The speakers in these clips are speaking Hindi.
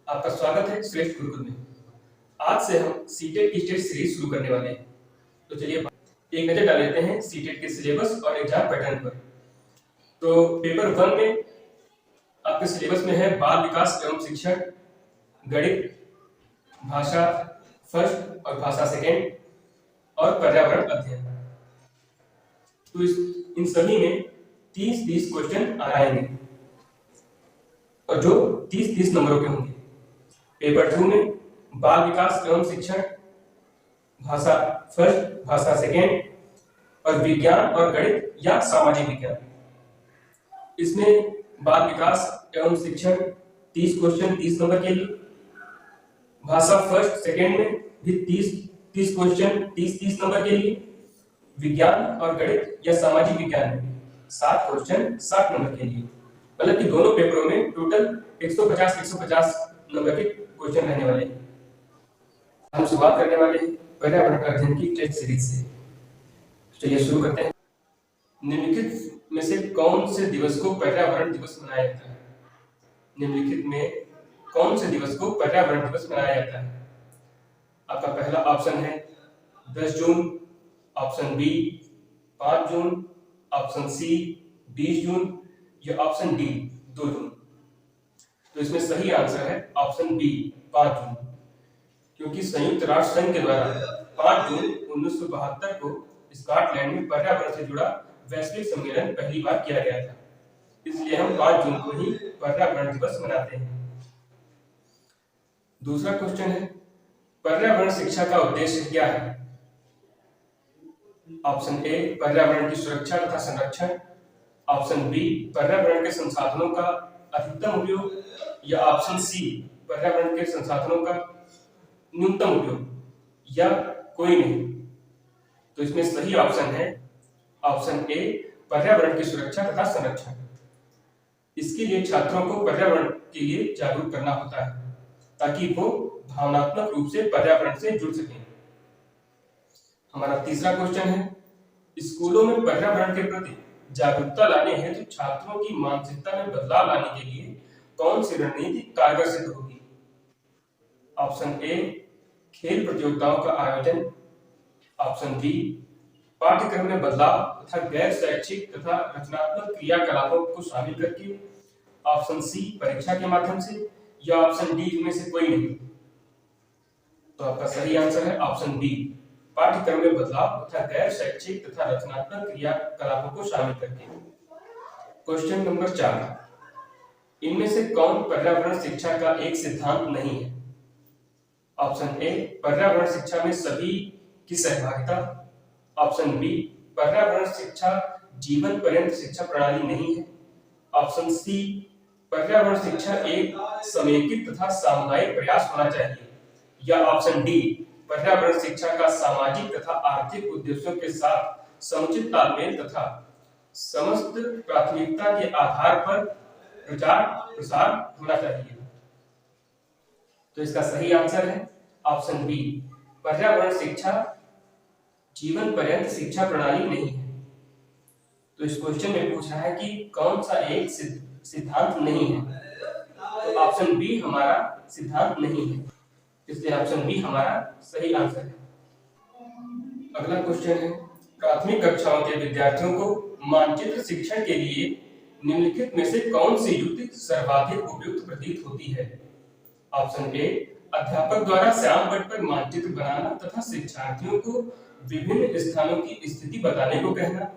आपका स्वागत है श्रेष्ठ गुरुकुल में। आज से हम सीटेट की टेस्ट सीरीज शुरू करने वाले हैं। तो चलिए एक नजर डाल लेते हैं सीटेट के सिलेबस और एग्जाम पैटर्न पर। तो पेपर 1 में आपके सिलेबस में है बाल विकास एवं शिक्षण, गणित, भाषा फर्स्ट और भाषा सेकेंड और पर्यावरण अध्ययन। तो इन सभी में 30-30 क्वेश्चन आएंगे और जो 30-30 नंबरों के होंगे। पेपर 2 में बाल विकास एवं शिक्षण, भाषा फर्स्ट, भाषा सेकेंड और विज्ञान और गणित या सामाजिक विज्ञान। इसमें बाल विकास एवं शिक्षण 30 क्वेश्चन 30 नंबर के लिए, भाषा फर्स्ट सेकेंड में भी 30 क्वेश्चन 30 नंबर के लिए, विज्ञान और गणित या सामाजिक विज्ञान में 60 क्वेश्चन 60 नंबर के लिए। मतलब कि दोनों पेपरों में टोटल 150 नंबर के क्वेश्चन रहने वाले हैं। हम शुरुआत करने वाले हैं पर्यावरण अध्ययन की टेस्ट सीरीज से। चलिए शुरू करते हैं। निम्नलिखित में से कौन से दिवस को पर्यावरण दिवस मनाया जाता है? निम्नलिखित में कौन से दिवस को पर्यावरण दिवस मनाया जाता है? आपका पहला ऑप्शन है 10 जून, ऑप्शन बी 5 जून, ऑप्शन सी 20 जून या ऑप्शन डी 2 जून। तो इसमें सही आंसर है ऑप्शन बी 5 जून, क्योंकि संयुक्त राष्ट्र संघ के द्वारा 5 जून 1972 को स्कॉटलैंड में पर्यावरण से जुड़ा वैश्विक सम्मेलन पहली बार किया गया था। इसलिए हम 5 जून को ही पर्यावरण दिवस मनाते हैं। दूसरा क्वेश्चन है पर्यावरण शिक्षा का उद्देश्य क्या है? ऑप्शन ए पर्यावरण की सुरक्षा तथा संरक्षण, ऑप्शन बी पर्यावरण के संसाधनों का अधिकतम उपयोग या ऑप्शन सी पर्यावरण के संसाधनों का न्यूनतम उपयोग या कोई नहीं। तो इसमें सही ऑप्शन है ऑप्शन ए पर्यावरण की सुरक्षा तथा संरक्षण। इसके लिए छात्रों को पर्यावरण के लिए जागरूक करना होता है ताकि वो भावनात्मक रूप से पर्यावरण से जुड़ सकें। हमारा तीसरा क्वेश्चन है स्कूलों में पर्यावरण के प्रति जागरूकता लाने हेतु छात्रों की मानसिकता में बदलाव लाने के लिए कौन सी रणनीति कारगर सिद्ध होगी? ऑप्शन ए खेल प्रतियोगिताओं का आयोजन, ऑप्शन बी पाठ्यक्रम में बदलाव तथा गैर शैक्षिक तथा रचनात्मक क्रियाकलापों को शामिल करके, ऑप्शन सी परीक्षा के माध्यम से या ऑप्शन डी इनमें से कोई नहीं। तो आपका सही आंसर है ऑप्शन बी पाठ्यक्रम में बदलाव तथा गैर शैक्षिक तथा रचनात्मक क्रियाकलापों को शामिल करके। क्वेश्चन नंबर 4, इनमें से कौन पर्यावरण शिक्षा का एक सिद्धांत नहीं है? ऑप्शन ए पर्यावरण शिक्षा में सभी की सहभागिता, ऑप्शन बी पर्यावरण शिक्षा जीवन पर्यंत शिक्षा प्रणाली नहीं है, ऑप्शन सी पर्यावरण शिक्षा एक समेकित तथा सामुदायिक प्रयास होना चाहिए या ऑप्शन डी पर्यावरण शिक्षा का सामाजिक तथा आर्थिक उद्देश्यों के साथ समुचित तालमेल तथा समस्त प्राथमिकता के आधार पर प्रचार प्रसार होना चाहिए। तो इसका सही आंसर है ऑप्शन बी पर्यावरण शिक्षा जीवन पर्यंत शिक्षा प्रणाली नहीं है। तो इस क्वेश्चन में पूछ रहा है कि कौन सा एक सिद्धांत नहीं है, तो ऑप्शन बी हमारा सिद्धांत नहीं है, इसलिए ऑप्शन बी हमारा सही आंसर है। अगला क्वेश्चन है प्राथमिक कक्षाओं के विद्यार्थियों को मानचित्र शिक्षण के लिए निम्नलिखित में से कौन सी युक्ति सर्वाधिक उपयुक्त प्रतीत होती है? ऑप्शन ए अध्यापक द्वारा श्याम पट्ट पर मानचित्र बनाना तथा शिक्षार्थियों को विभिन्न स्थानों की स्थिति बताने को कहना,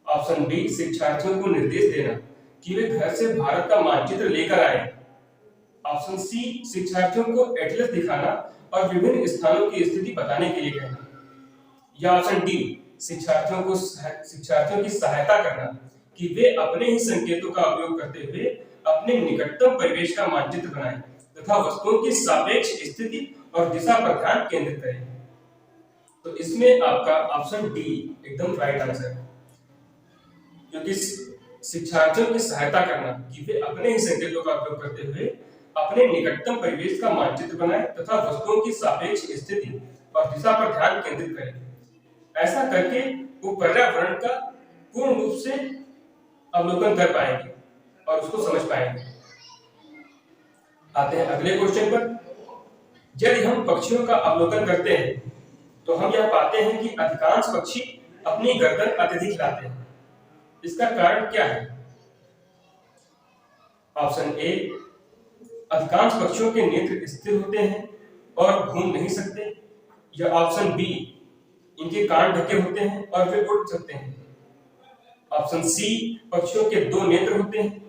ऑप्शन बी शिक्षार्थियों को निर्देश देना कि वे घर से भारत का मानचित्र लेकर आए, ऑप्शन सी शिक्षार्थियों को एटलस दिखाना और विभिन्न स्थानों की स्थिति बताने के लिए कहना, या ऑप्शन डी शिक्षार्थियों की सहायता करना कि वे अपने ही संकेतों का उपयोग करते हुए अपने निकटतम परिवेश का मानचित्र बनाएं तथा वस्तुओं की सापेक्ष स्थिति और दिशा पर ध्यान केंद्रित करें। तो इसमें आपका ऑप्शन डी एकदम राइट आंसर है, क्योंकि शिक्षार्थियों की सहायता करना कि वे अपने ही संकेतों का उपयोग करते हुए अपने निकटतम परिवेश का मानचित्र बनाएं तथा वस्तुओं की सापेक्ष स्थिति और दिशा पर ध्यान केंद्रित करें। ऐसा करके वो पर्यावरण का पूर्ण रूप से अवलोकन कर पाएंगे और उसको समझ पाएंगे। आते हैं अगले क्वेश्चन पर। यदि हम पक्षियों का अवलोकन करते हैं तो हम यह पाते हैं कि अधिकांश पक्षी अपनी गर्दन अत्यधिक हिलाते हैं। इसका कारण क्या है? ऑप्शन ए, अधिकांश पक्षियों के नेत्र स्थिर होते हैं और घूम नहीं सकते, या ऑप्शन बी, इनके कान ढके होते हैं और वे उड़ सकते हैं, ऑप्शन सी, पक्षियों के दो नेत्र होते हैं,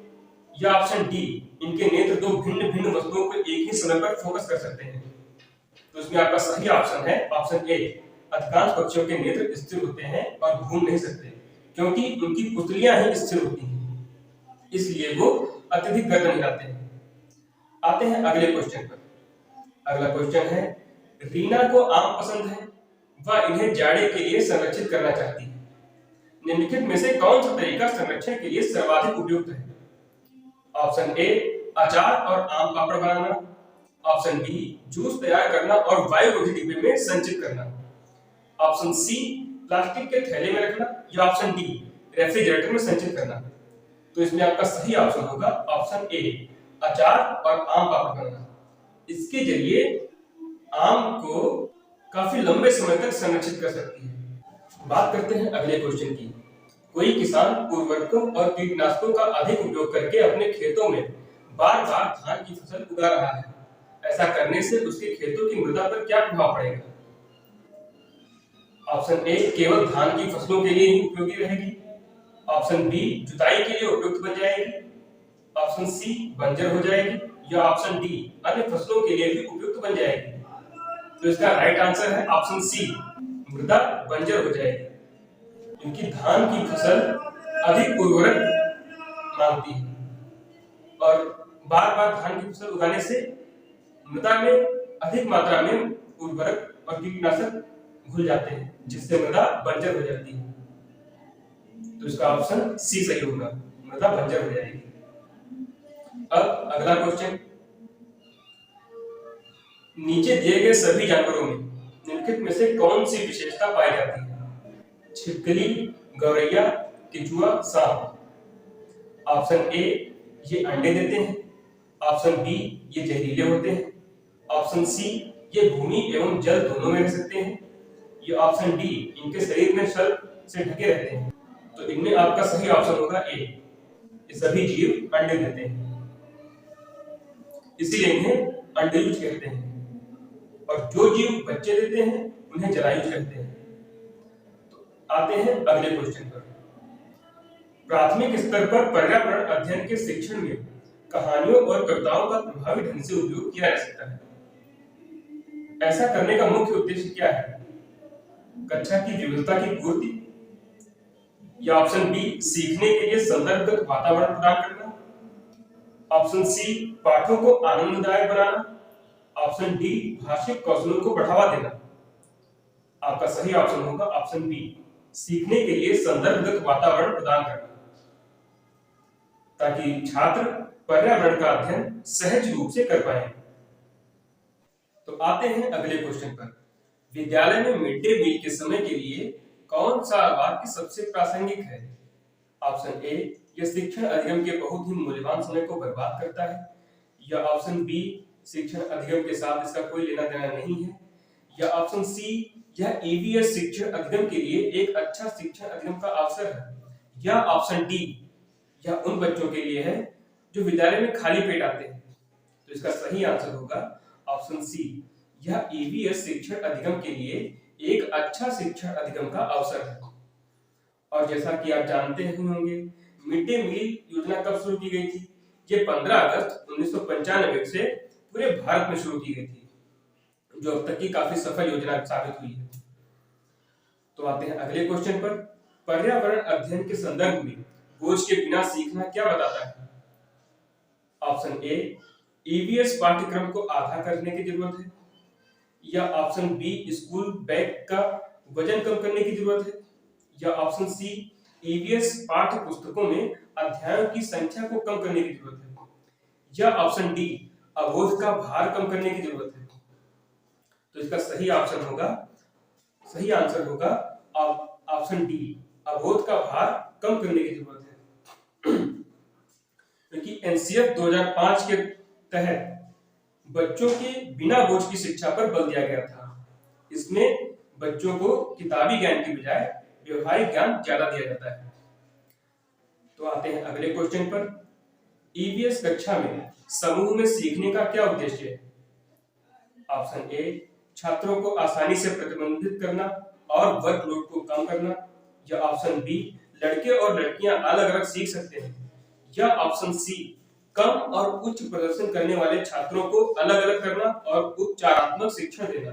या ऑप्शन डी, इनके नेत्र दो भिन्न भिन्न वस्तुओं को एक ही समय पर फोकस कर सकते हैं। तो इसमें आपका सही ऑप्शन है ऑप्शन ए, अधिकांश पक्षियों के नेत्र स्थिर होते हैं और घूम नहीं सकते, क्योंकि उनकी पुतलियां ही स्थिर होती हैं, इसलिए वो अत्यधिक गर्दन हिलाते हैं। आते हैं अगले क्वेश्चन पर। अगला क्वेश्चन है, रीना को आम पसंद है, वह इन्हें जाड़े के लिए संरक्षित करना चाहती है। निम्नलिखित में से कौन सा तरीका संरक्षण के लिए सर्वाधिक उपयुक्त है? ऑप्शन ए, अचार और आम पापड़ बनाना, ऑप्शन बी, जूस तैयार करना और वायुरोधी डिब्बे में संचित करना, ऑप्शन सी, प्लास्टिक के थैले में रखना, या ऑप्शन डी, रेफ्रिजरेटर में संचित करना। तो इसमें आपका सही ऑप्शन होगा ऑप्शन ए, अचार और आम पापड़ बनाना। इसके जरिए आम को काफी लंबे समय तक संरक्षित कर सकती है। बात करते हैं अगले क्वेश्चन की। कोई किसान उर्वरकों और कीटनाशकों का अधिक उपयोग करके अपने खेतों में बार बार धान की फसल उगा रहा है। ऐसा करने से उसके खेतों की मृदा पर क्या प्रभाव पड़ेगा? ऑप्शन ए, केवल धान की फसलों के लिए ही उपयोगी रहेगी, ऑप्शन बी, जुताई के लिए उपयुक्त बन जाएगी, ऑप्शन सी, बंजर हो जाएगी, या ऑप्शन डी, अन्य फसलों के लिए भी उपयुक्त बन जाएगी। तो इसका राइट आंसर है ऑप्शन सी, मृदा बंजर हो जाएगी, क्योंकि धान की फसल अधिक उर्वरक मांगती है और बार बार धान की फसल उगाने से मृदा में अधिक मात्रा में उर्वरक और कीटनाशक घुल जाते हैं, जिससे मृदा बंजर हो जाती है। तो इसका ऑप्शन सी सही होगा, मृदा बंजर हो जाएगी। अब अगला क्वेश्चन, नीचे दिए गए सभी जानवरों में निम्नलिखित में से कौन सी विशेषता पाई जाती है? छिपकली, गौरैया, केंचुआ, सांप। ऑप्शन ए, ये अंडे देते हैं, ऑप्शन बी, ये जहरीले होते हैं, ऑप्शन सी, ये भूमि एवं जल दोनों में रह सकते हैं, ये ऑप्शन डी, इनके शरीर में शल से ढके रहते हैं। तो इनमें आपका सही ऑप्शन होगा ए, ये सभी जीव अंडे देते हैं, इसीलिए इन्हें अंडयुज कहते हैं, और जो जीव बच्चे देते हैं उन्हें जरायुज कहते हैं। तो आते हैं अगले क्वेश्चन पर। प्राथमिक स्तर पर पर्यावरण अध्ययन के शिक्षण में कहानियों और कविताओं का प्रभावी ढंग से उपयोग किया जा सकता है। ऐसा करने का मुख्य उद्देश्य क्या है? कक्षा की विविधता की पूर्ति, या ऑप्शन बी, सीखने के लिए संदर्भगत वातावरण प्रदान करना, ऑप्शन सी, पाठों को आनंददायक बनाना, ऑप्शन डी, भाषिक कौशलों को बढ़ावा देना। आपका सही ऑप्शन होगा ऑप्शन बी, सीखने के लिए संदर्भगत वातावरण प्रदान करना, ताकि छात्र पर्यावरण का अध्ययन सहज रूप से कर पाए। तो आते हैं अगले क्वेश्चन पर। विद्यालय में मिड डे मील के समय के लिए कौन सा वाक्य सबसे प्रासंगिक है? ऑप्शन ए, यह शिक्षण अधिगम के बहुत ही मूल्यवान समय को बर्बाद करता है, या ऑप्शन बी, शिक्षण अधिगम के साथ इसका कोई लेना देना नहीं है, या ऑप्शन सी, यह ईवीएस शिक्षण अधिगम के लिए एक अच्छा शिक्षण अधिगम का अवसर है, या ऑप्शन डी, यह उन बच्चों के लिए है जो विद्यालय में खाली पेट आते हैं। तो इसका सही आंसर होगा ऑप्शन सी, यह ईवीएस शिक्षण अधिगम के लिए एक अच्छा शिक्षण अधिगम का अवसर है। और जैसा कि आप जानते ही होंगे, मिड डे मील योजना कब शुरू की गई थी? ये 15 अगस्त 1995 से पूरे भारत में शुरू की गई थी, जो अब तक की काफी सफल योजना साबित हुई है। तो आते हैं अगले क्वेश्चन पर। पर्यावरण अध्ययन के संदर्भ में बोझ के बिना सीखना क्या बताता है? ऑप्शन ए, ईवीएस पाठ्यक्रम को आधा करने की जरूरत है, या ऑप्शन बी, स्कूल बैग का वजन कम करने की जरूरत है, या ऑप्शन सी, ईवीएस पाठ्य पुस्तकों में अध्यायों की संख्या को कम करने की जरूरत है, या ऑप्शन डी, अवरोध का भार कम करने की जरूरत है। तो इसका सही ऑप्शन होगा, सही आंसर होगा ऑप्शन डी, अवरोध का भार कम करने की जरूरत है। क्योंकि एनसीएफ 2005 के तहत बच्चों के बिना बोझ की शिक्षा पर बल दिया गया था। इसमें बच्चों को किताबी ज्ञान की बजाय व्यवहारिक ज्ञान ज्यादा दिया जाता है। तो आते हैं अगले क्वेश्चन पर। ईवीएस कक्षा में समूह में सीखने का क्या उद्देश्य है? ऑप्शन ए, छात्रों को आसानी से प्रतिबंधित करना और वर्कलोड को कम करना, या ऑप्शन बी, लड़के और लड़कियां अलग अलग सीख सकते हैं, या ऑप्शन सी, कम और उच्च प्रदर्शन करने वाले छात्रों को अलग अलग करना और उपचारात्मक शिक्षण देना,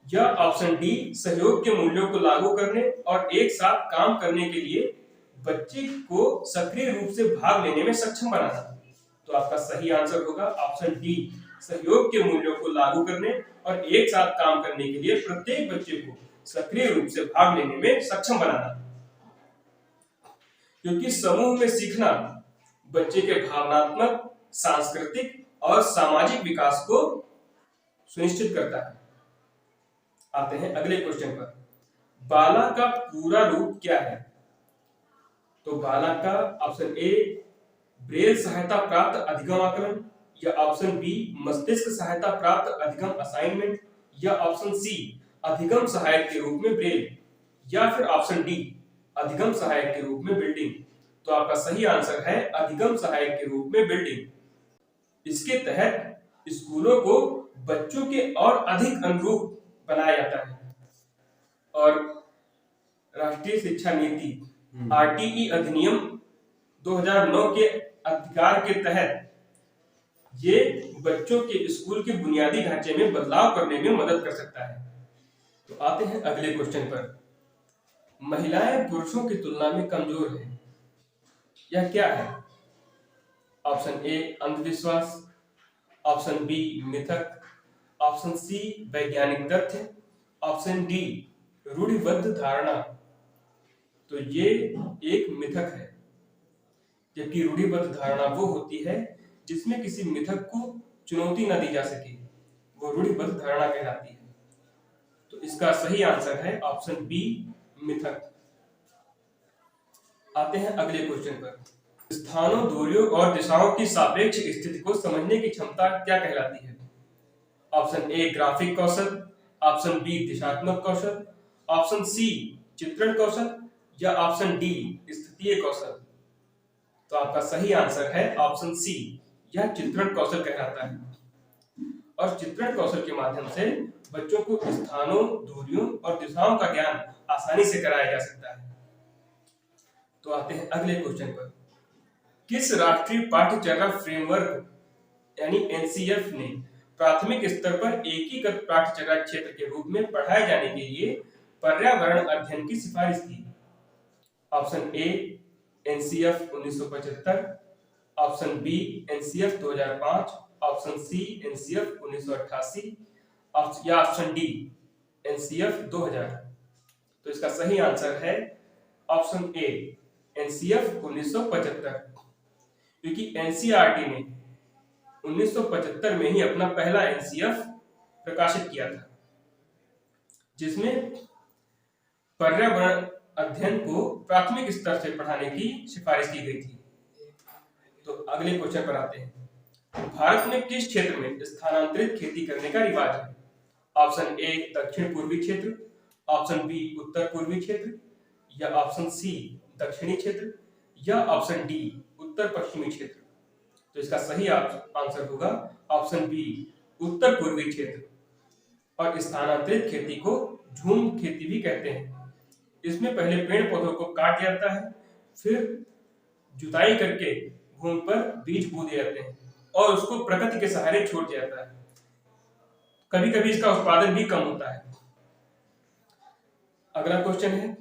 या ऑप्शन डी, सहयोग के मूल्यों को लागू करने और एक साथ काम करने के लिए बच्चे को सक्रिय रूप से भाग लेने में सक्षम बनाना। तो आपका सही आंसर होगा ऑप्शन डी, सहयोग के मूल्यों को लागू करने और एक साथ काम करने के लिए प्रत्येक बच्चे को सक्रिय रूप से भाग लेने में सक्षम बनाना। क्योंकि समूह में सीखना बच्चे के भावनात्मक, सांस्कृतिक और सामाजिक विकास को सुनिश्चित करता है। आते हैं अगले क्वेश्चन पर। बाला का पूरा रूप क्या है? तो बाला का ऑप्शन ए, ब्रेल सहायता प्राप्त अधिगम आकलन, या ऑप्शन बी, मस्तिष्क सहायता प्राप्त अधिगम असाइनमेंट, या ऑप्शन सी, अधिगम सहायक के रूप में ब्रेल, या फिर ऑप्शन डी, अधिगम सहायक के रूप में बिल्डिंग। तो आपका सही आंसर है अधिगम सहायक के रूप में बिल्डिंग। इसके तहत स्कूलों को बच्चों के और अधिक अनुरूप बनाया जाता है और राष्ट्रीय शिक्षा नीति आरटीई अधिनियम 2009 के अधिकार के तहत ये बच्चों के स्कूल के बुनियादी ढांचे में बदलाव करने में मदद कर सकता है। तो आते हैं अगले क्वेश्चन पर। महिलाएं पुरुषों की तुलना में कमजोर हैं, यह क्या है? ऑप्शन ए, अंधविश्वास, ऑप्शन बी, मिथक, ऑप्शन सी, वैज्ञानिक तथ्य, ऑप्शन डी, रूढ़िबद्ध धारणा। तो ये एक मिथक है, जबकि रूढ़िबद्ध धारणा वो होती है जिसमें किसी मिथक को चुनौती न दी जा सके, वो रूढ़िबद्ध धारणा कहलाती है। तो इसका सही आंसर है ऑप्शन बी, मिथक। आते हैं अगले क्वेश्चन पर। स्थानों, दूरियों और दिशाओं की सापेक्ष स्थिति को समझने की क्षमता क्या कहलाती है? ऑप्शन ए, ग्राफिक कौशल, ऑप्शन बी, दिशात्मक कौशल, ऑप्शन सी, चित्रण कौशल, या ऑप्शन डी, स्थितीय कौशल। तो आपका सही आंसर है ऑप्शन सी, यह चित्रण कौशल कहलाता है। और चित्रण कौशल के माध्यम से बच्चों को स्थानों, दूरियों और दिशाओं का ज्ञान आसानी से कराया जा सकता है। तो आते हैं अगले क्वेश्चन पर। किस राष्ट्रीय पाठ्यचर्या फ्रेमवर्क यानी एनसीएफ ने प्राथमिक स्तर पर एकीकृत पाठ्यचर्या क्षेत्र के रूप में पढ़ाए जाने के लिए पर्यावरण अध्ययन की सिफारिश की? Option A, NCF 1975, option B, NCF 2005, option C, NCF 1988, या ऑप्शन डी, एनसीएफ 2000। तो इसका सही आंसर है ऑप्शन ए, एनसीएफ 1975, क्योंकि एनसीईआरटी ने 1975 में ही अपना पहला एनसीएफ प्रकाशित किया था, जिसमें पर्यावरण अध्ययन को प्राथमिक स्तर से पढ़ाने की सिफारिश की गई थी। तो अगले क्वेश्चन पर आते हैं। भारत में किस क्षेत्र में स्थानांतरित खेती करने का रिवाज है? ऑप्शन ए, दक्षिण पूर्वी क्षेत्र, ऑप्शन बी, उत्तर पूर्वी क्षेत्र, या ऑप्शन सी, दक्षिणी क्षेत्र, या ऑप्शन डी, उत्तर पश्चिमी क्षेत्र। तो इसका सही आंसर होगा ऑप्शन बी, उत्तर पूर्वी क्षेत्र। और स्थानांतरित खेती को झूम खेती भी कहते हैं। इसमें पहले पेड़ पौधों को काट दिया जाता है, फिर जुताई करके भूमि पर बीज बो दिए जाते हैं और उसको प्रकृति के सहारे छोड़ दिया जाता है। कभी कभी इसका उत्पादन भी कम होता है। अगला क्वेश्चन है,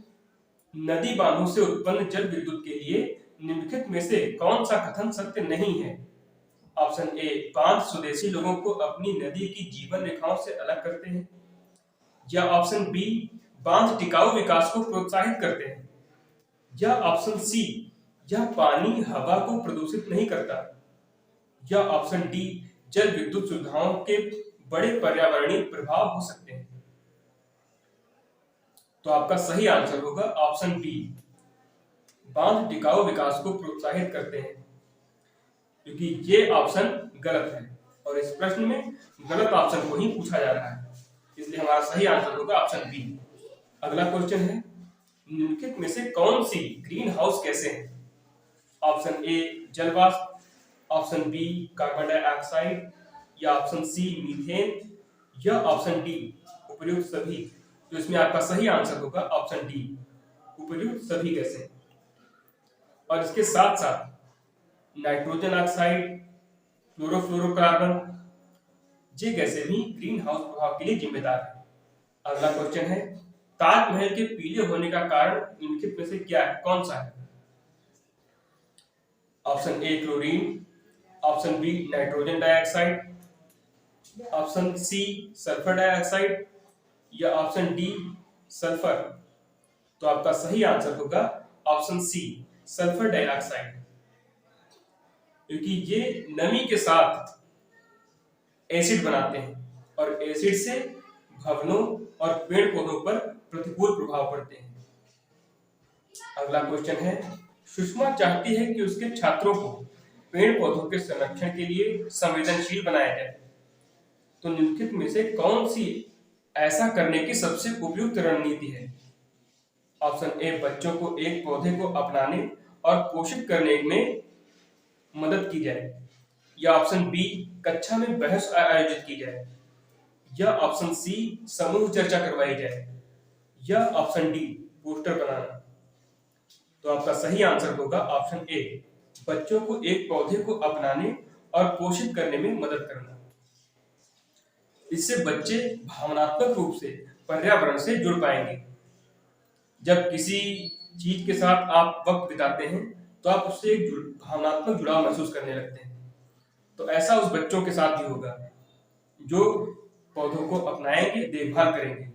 नदी बांधों से उत्पन्न जल विद्युत के लिए निम्नलिखित में से कौन सा कथन सत्य नहीं है? ऑप्शन ए, बांध स्वदेशी लोगों को अपनी नदी की जीवन रेखाओं से अलग करते हैं, या ऑप्शन बी, बांध टिकाऊ विकास को प्रोत्साहित करते हैं, या ऑप्शन सी, यह पानी हवा को प्रदूषित नहीं करता, या ऑप्शन डी, जल विद्युत सुविधाओं के बड़े पर्यावरणीय प्रभाव हो सकते हैं। तो आपका सही आंसर होगा ऑप्शन बी, बांध टिकाऊ विकास को प्रोत्साहित करते हैं, क्योंकि ये ऑप्शन गलत है। और इस प्रश्न में गलत ऑप्शन को ही पूछा जा रहा है, इसलिए हमारा सही आंसर होगा ऑप्शन बी। अगला क्वेश्चन है, निम्नलिखित में से कौन सी ग्रीन हाउस गैसें हैं? ऑप्शन ए जल वाष्प, ऑप्शन बी कार्बन डाइऑक्साइड, या ऑप्शन सी मीथेन, या ऑप्शन डी उपर्युक्त सभी। तो इसमें आपका सही आंसर होगा ऑप्शन डी उपर्युक्त सभी गैसें। और इसके साथ साथ नाइट्रोजन ऑक्साइड, क्लोरोफ्लोरोकार्बन, ये गैसें भी ग्रीन हाउस प्रभाव के लिए जिम्मेदार है। अगला क्वेश्चन है, ताजमहल के पीले होने का कारण निम्नलिखित में से क्या है, कौन सा है? Option A chlorine, option B nitrogen dioxide, option C sulphur dioxide, या ऑप्शन डी सल्फर। तो आपका सही आंसर होगा ऑप्शन सी सल्फर डाइऑक्साइड, क्योंकि ये नमी के साथ एसिड बनाते हैं और एसिड से भवनों और पेड़ पौधों पर प्रतिकूल प्रभाव पड़ते हैं। अगला क्वेश्चन है, सुषमा चाहती है कि उसके छात्रों को पेड़ पौधों के संरक्षण के लिए संवेदनशील बनाया जाए, तो निम्नलिखित में से कौन सी ऐसा करने की सबसे उपयुक्त रणनीति है? ऑप्शन ए बच्चों को एक पौधे को अपनाने और पोषित करने में मदद की जाए, या ऑप्शन बी कक्षा में बहस आयोजित की जाए, या ऑप्शन सी समूह चर्चा करवाई जाए, या ऑप्शन डी पोस्टर बनाना। तो आपका सही आंसर होगा ऑप्शन ए बच्चों को एक पौधे को अपनाने और पोषित करने में मदद करना। इससे बच्चे भावनात्मक रूप से पर्यावरण से जुड़ पाएंगे। जब किसी चीज के साथ आप वक्त बिताते हैं तो आप उससे एक भावनात्मक जुड़ाव महसूस करने लगते हैं। तो ऐसा उस बच्चों के साथ भी होगा जो पौधों को अपनाएंगे, देखभाल करेंगे।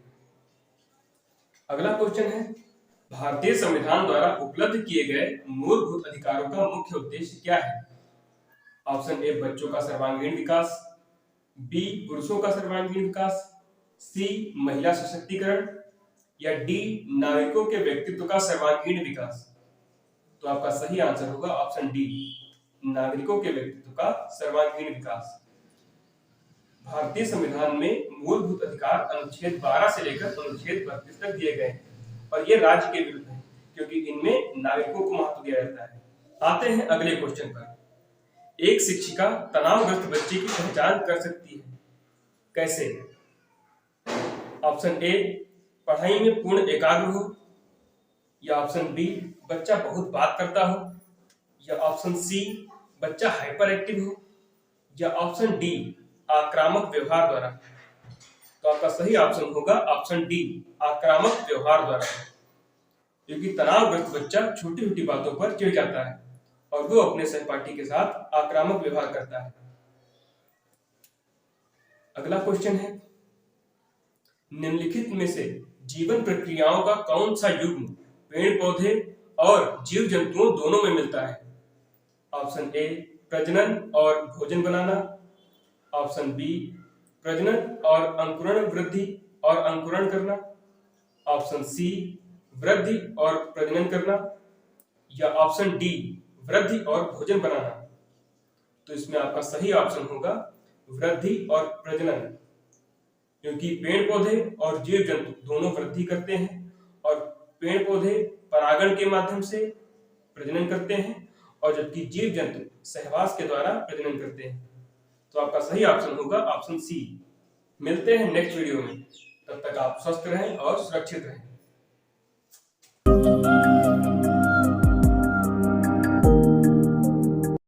अगला क्वेश्चन है, भारतीय संविधान द्वारा उपलब्ध किए गए मूलभूत अधिकारों का मुख्य उद्देश्य क्या है? ऑप्शन ए बच्चों का सर्वांगीण विकास, बी पुरुषों का सर्वांगीण विकास, सी महिला सशक्तिकरण, या डी नागरिकों के व्यक्तित्व का सर्वांगीण विकास। तो आपका सही आंसर होगा ऑप्शन डी नागरिकों के व्यक्तित्व का सर्वांगीण विकास। भारतीय संविधान में मूलभूत अधिकार अनुच्छेद 12 से लेकर अनुच्छेद 32 तक दिए गए हैं और ये राज्य के विरुद्ध है, क्योंकि इनमें नागरिकों को महत्व दिया जाता है। आते हैं अगले क्वेश्चन पर। एक शिक्षिका तनावग्रस्त बच्चे की पहचान कर सकती है, कैसे? ऑप्शन ए पढ़ाई में पूर्ण एकाग्र हो, या ऑप्शन बी बच्चा बहुत बात करता हो, या ऑप्शन सी बच्चा हाइपर एक्टिव हो, या ऑप्शन डी आक्रामक व्यवहार द्वारा। तो आपका सही ऑप्शन होगा ऑप्शन डी आक्रामक व्यवहार द्वारा, क्योंकि तनावग्रस्त बच्चा छोटी छोटी बातों पर चिढ़ जाता है और वो अपने सहपाठी के साथ आक्रामक व्यवहार करता है। अगला क्वेश्चन है, निम्नलिखित में से जीवन प्रक्रियाओं का कौन सा युग्म पेड़ पौधे और जीव जंतुओं दोनों में मिलता है? ऑप्शन ए प्रजनन और भोजन बनाना, ऑप्शन बी प्रजनन और अंकुरण वृद्धि और अंकुरण करना, ऑप्शन सी वृद्धि और प्रजनन करना, या ऑप्शन डी वृद्धि और भोजन बनाना। तो इसमें आपका सही ऑप्शन होगा वृद्धि और प्रजनन, क्योंकि पेड़ पौधे और जीव जंतु दोनों वृद्धि करते हैं और पेड़ पौधे परागण के माध्यम से प्रजनन करते हैं और जबकि जीव जंतु सहवास के द्वारा प्रजनन करते हैं। तो आपका सही ऑप्शन होगा ऑप्शन सी। मिलते हैं नेक्स्ट वीडियो में, तब तक आप स्वस्थ रहें और सुरक्षित रहें।